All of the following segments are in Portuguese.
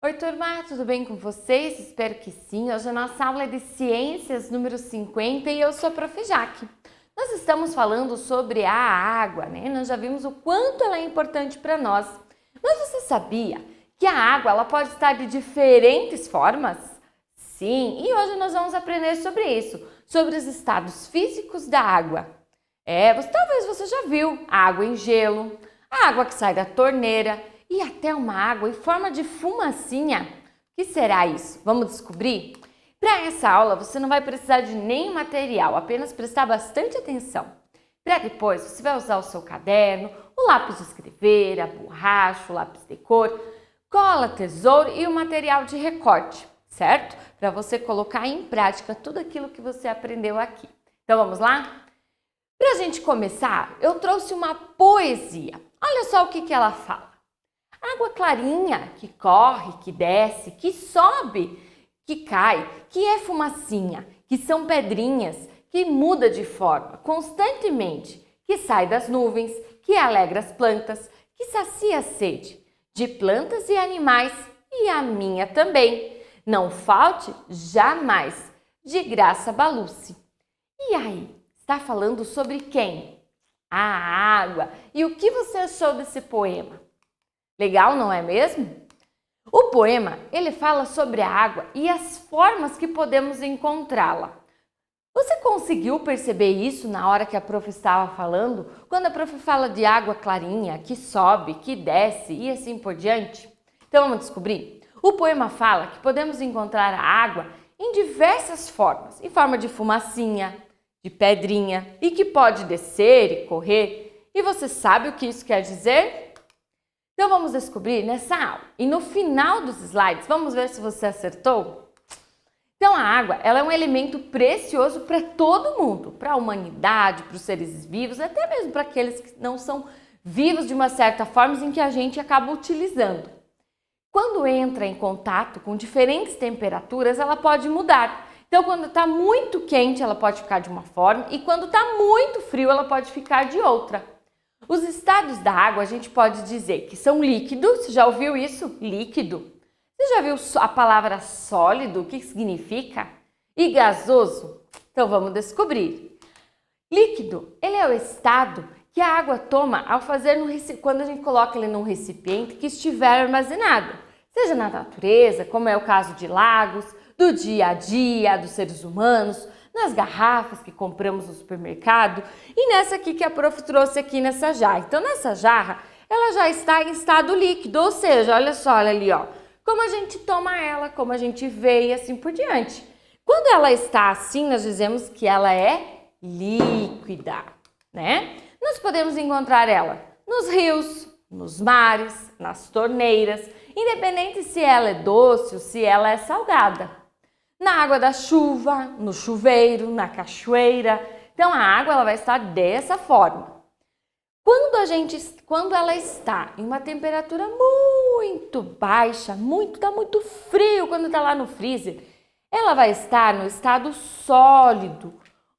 Oi, turma, tudo bem com vocês? Espero que sim. Hoje a nossa aula é de Ciências número 50 e eu sou a Prof. Jaque. Nós estamos falando sobre a água, né? Nós já vimos o quanto ela é importante para nós. Mas você sabia que a água ela pode estar de diferentes formas? Sim, e hoje nós vamos aprender sobre isso, sobre os estados físicos da água. Talvez você já viu a água em gelo, a água que sai da torneira, e até uma água em forma de fumacinha. O que será isso? Vamos descobrir? Para essa aula você não vai precisar de nenhum material, apenas prestar bastante atenção. Para depois você vai usar o seu caderno, o lápis de escrever, a borracha, o lápis de cor, cola, tesouro e o material de recorte, certo? Para você colocar em prática tudo aquilo que você aprendeu aqui. Então vamos lá? Para a gente começar, eu trouxe uma poesia. Olha só o que ela fala. Água clarinha, que corre, que desce, que sobe, que cai, que é fumacinha, que são pedrinhas, que muda de forma constantemente, que sai das nuvens, que alegra as plantas, que sacia a sede de plantas e animais e a minha também. Não falte jamais, de graça baluce. E aí, está falando sobre quem? A água. E o que você achou desse poema? Legal, não é mesmo? O poema, ele fala sobre a água e as formas que podemos encontrá-la. Você conseguiu perceber isso na hora que a prof estava falando? Quando a prof fala de água clarinha, que sobe, que desce e assim por diante? Então vamos descobrir? O poema fala que podemos encontrar a água em diversas formas, em forma de fumacinha, de pedrinha e que pode descer e correr. E você sabe o que isso quer dizer? Então vamos descobrir nessa aula. E no final dos slides, vamos ver se você acertou? Então a água, ela é um elemento precioso para todo mundo, para a humanidade, para os seres vivos, até mesmo para aqueles que não são vivos de uma certa forma em que a gente acaba utilizando. Quando entra em contato com diferentes temperaturas, ela pode mudar. Então quando está muito quente, ela pode ficar de uma forma e quando está muito frio, ela pode ficar de outra. Os estados da água a gente pode dizer que são líquidos, você já ouviu isso? Líquido. Você já viu a palavra sólido, o que significa? E gasoso? Então vamos descobrir. Líquido, ele é o estado que a água toma ao fazer quando a gente coloca ele num recipiente que estiver armazenado, seja na natureza, como é o caso de lagos, do dia a dia dos seres humanos, nas garrafas que compramos no supermercado e nessa aqui que a prof trouxe aqui nessa jarra. Então nessa jarra, ela já está em estado líquido, ou seja, olha só, olha ali, ó, como a gente toma ela, como a gente vê e assim por diante. Quando ela está assim, nós dizemos que ela é líquida, né? Nós podemos encontrar ela nos rios, nos mares, nas torneiras, independente se ela é doce ou se ela é salgada. Na água da chuva, no chuveiro, na cachoeira. Então a água ela vai estar dessa forma. Quando ela está em uma temperatura muito baixa, está muito frio, quando está lá no freezer, ela vai estar no estado sólido.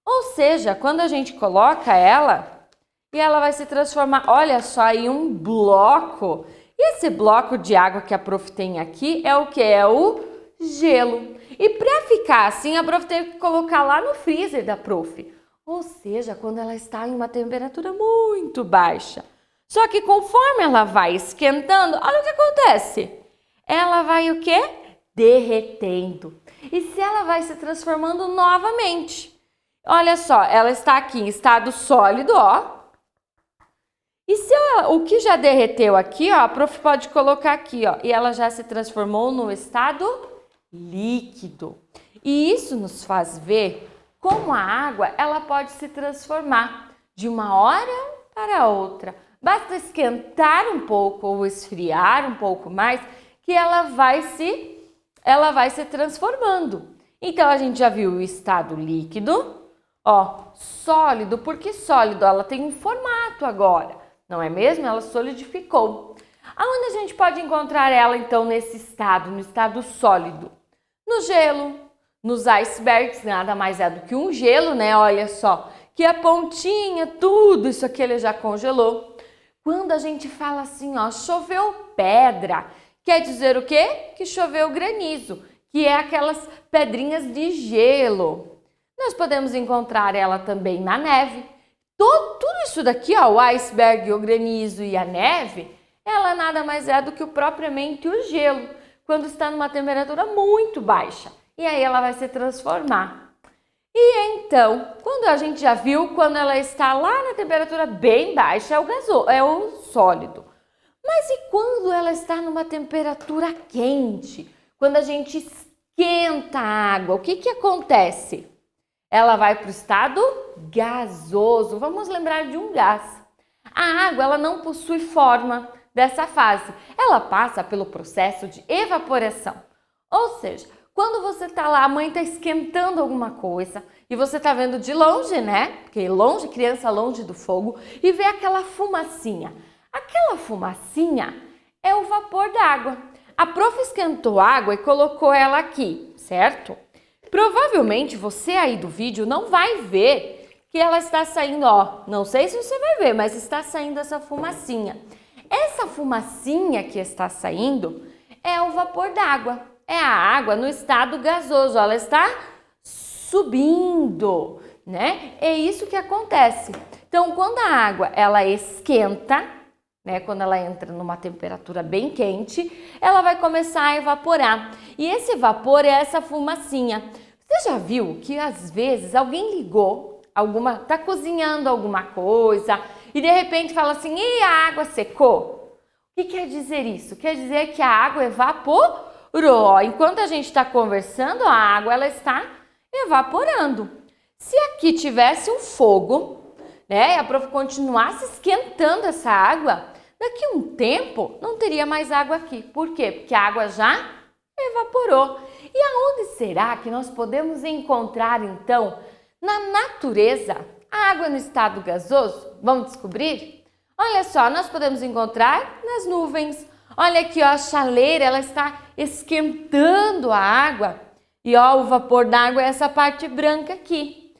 Ou seja, quando a gente coloca ela, e ela vai se transformar, olha só, em um bloco. E esse bloco de água que a prof tem aqui é o que? É o gelo. E para ficar assim, a prof teve que colocar lá no freezer da prof. Ou seja, quando ela está em uma temperatura muito baixa. Só que conforme ela vai esquentando, olha o que acontece. Ela vai o quê? Derretendo. E se ela vai se transformando novamente. Olha só, ela está aqui em estado sólido, ó. E se o que já derreteu aqui, ó, a prof pode colocar aqui, ó. E ela já se transformou no estado líquido. E isso nos faz ver como a água ela pode se transformar de uma hora para outra. Basta esquentar um pouco ou esfriar um pouco mais que ela vai se transformando. Então a gente já viu o estado líquido, ó, sólido, porque sólido ela tem um formato agora, não é mesmo? Ela solidificou. Aonde a gente pode encontrar ela então nesse estado, no estado sólido? No gelo, nos icebergs, nada mais é do que um gelo, né? Olha só, que a pontinha, tudo isso aqui ele já congelou. Quando a gente fala assim, ó, choveu pedra, Quer dizer o quê? Que choveu granizo, que é aquelas pedrinhas de gelo. Nós podemos encontrar ela também na neve. Tudo isso daqui, ó, o iceberg, o granizo e a neve, ela nada mais é do que propriamente o gelo, quando está numa temperatura muito baixa. E aí ela vai se transformar. E então, quando a gente já viu, quando ela está lá na temperatura bem baixa, é o sólido. Mas e quando ela está numa temperatura quente? Quando a gente esquenta a água, o que acontece? Ela vai para o estado gasoso. Vamos lembrar de um gás. A água, ela não possui forma dessa fase. Ela passa pelo processo de evaporação. Ou seja, quando você está lá, a mãe está esquentando alguma coisa e você está vendo de longe, né? Porque longe, criança longe do fogo, e vê aquela fumacinha. Aquela fumacinha é o vapor d'água. A prof esquentou água e colocou ela aqui, certo? Provavelmente você aí do vídeo não vai ver que ela está saindo, ó. Não sei se você vai ver, mas está saindo essa fumacinha. Essa fumacinha que está saindo é o vapor d'água. É a água no estado gasoso, ela está subindo, né? É isso que acontece. Então, quando a água ela esquenta, né, quando ela entra numa temperatura bem quente, ela vai começar a evaporar. E esse vapor é essa fumacinha. Você já viu que às vezes alguém ligou, tá cozinhando alguma coisa e de repente fala assim: "E a água secou?" O que quer dizer isso? Quer dizer que a água evaporou. Enquanto a gente está conversando, a água ela está evaporando. Se aqui tivesse um fogo, né, e a prof continuasse esquentando essa água, daqui a um tempo não teria mais água aqui. Por quê? Porque a água já evaporou. E aonde será que nós podemos encontrar, então, na natureza, a água no estado gasoso? Vamos descobrir? Olha só, nós podemos encontrar nas nuvens. Olha aqui, ó, a chaleira, ela está esquentando a água. E ó, o vapor d'água é essa parte branca aqui.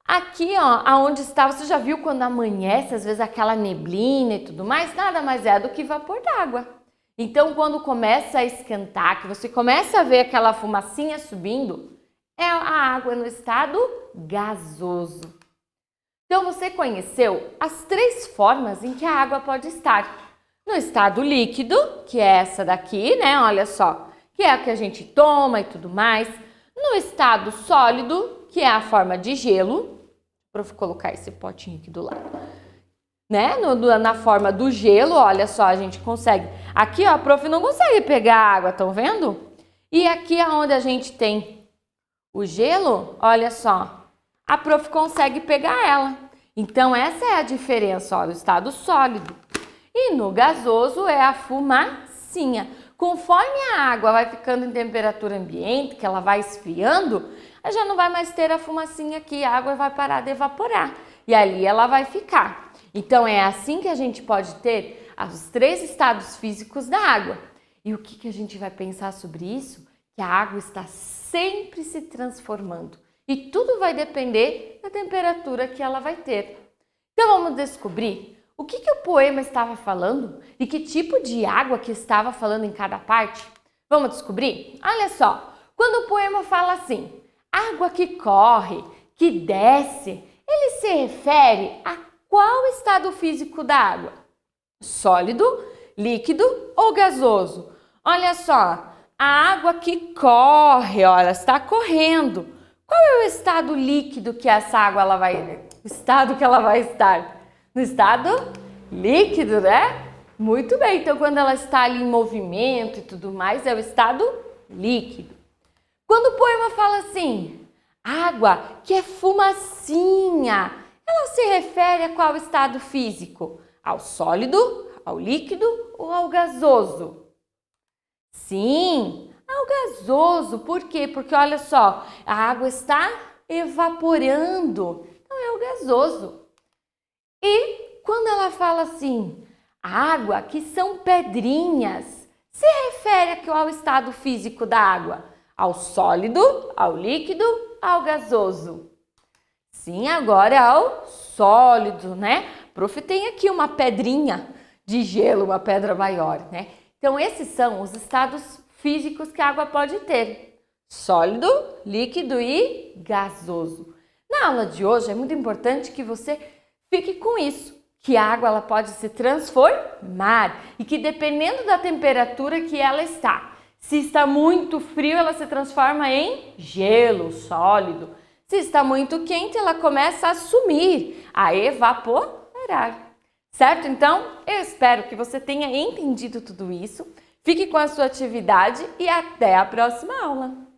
Aqui, ó, aonde está, você já viu quando amanhece, às vezes aquela neblina e tudo mais? Nada mais é do que vapor d'água. Então, quando começa a esquentar, que você começa a ver aquela fumacinha subindo, é a água no estado gasoso. Então, você conheceu as 3 formas em que a água pode estar. No estado líquido, que é essa daqui, né? Olha só, que é a que a gente toma e tudo mais. No estado sólido, que é a forma de gelo. Vou colocar esse potinho aqui do lado. Né? Na forma do gelo, olha só, a gente consegue. Aqui, ó, a prof não consegue pegar a água, estão vendo? E aqui onde a gente tem o gelo, olha só, a prof consegue pegar ela. Então, essa é a diferença, ó, do estado sólido. E no gasoso é a fumacinha. Conforme a água vai ficando em temperatura ambiente, que ela vai esfriando, já não vai mais ter a fumacinha aqui, a água vai parar de evaporar. E ali ela vai ficar. Então, é assim que a gente pode ter os 3 estados físicos da água. E o que a gente vai pensar sobre isso? Que a água está sempre se transformando. E tudo vai depender da temperatura que ela vai ter. Então, vamos descobrir o que o poema estava falando e que tipo de água que estava falando em cada parte. Vamos descobrir? Olha só, quando o poema fala assim, água que corre, que desce, ele se refere a qual estado físico da água? Sólido, líquido ou gasoso? Olha só, a água que corre, olha, está correndo. Qual é o estado líquido que essa água ela vai estar? No estado líquido, né? Muito bem, então quando ela está ali em movimento e tudo mais, é o estado líquido. Quando o poema fala assim, água que é fumacinha, ela se refere a qual estado físico? Ao sólido, ao líquido ou ao gasoso? Sim, ao gasoso. Por quê? Porque olha só, a água está evaporando, então é o gasoso. E quando ela fala assim, água que são pedrinhas, se refere a qual estado físico da água? Ao sólido, ao líquido, ao gasoso? Sim, agora é ao sólido, né? Prof, tem aqui uma pedrinha de gelo, uma pedra maior, né? Então, esses são os estados físicos que a água pode ter: sólido, líquido e gasoso. Na aula de hoje é muito importante que você fique com isso, que a água ela pode se transformar e que dependendo da temperatura que ela está, se está muito frio, ela se transforma em gelo sólido. Se está muito quente, ela começa a sumir, a evaporar. Certo? Então, eu espero que você tenha entendido tudo isso. Fique com a sua atividade e até a próxima aula!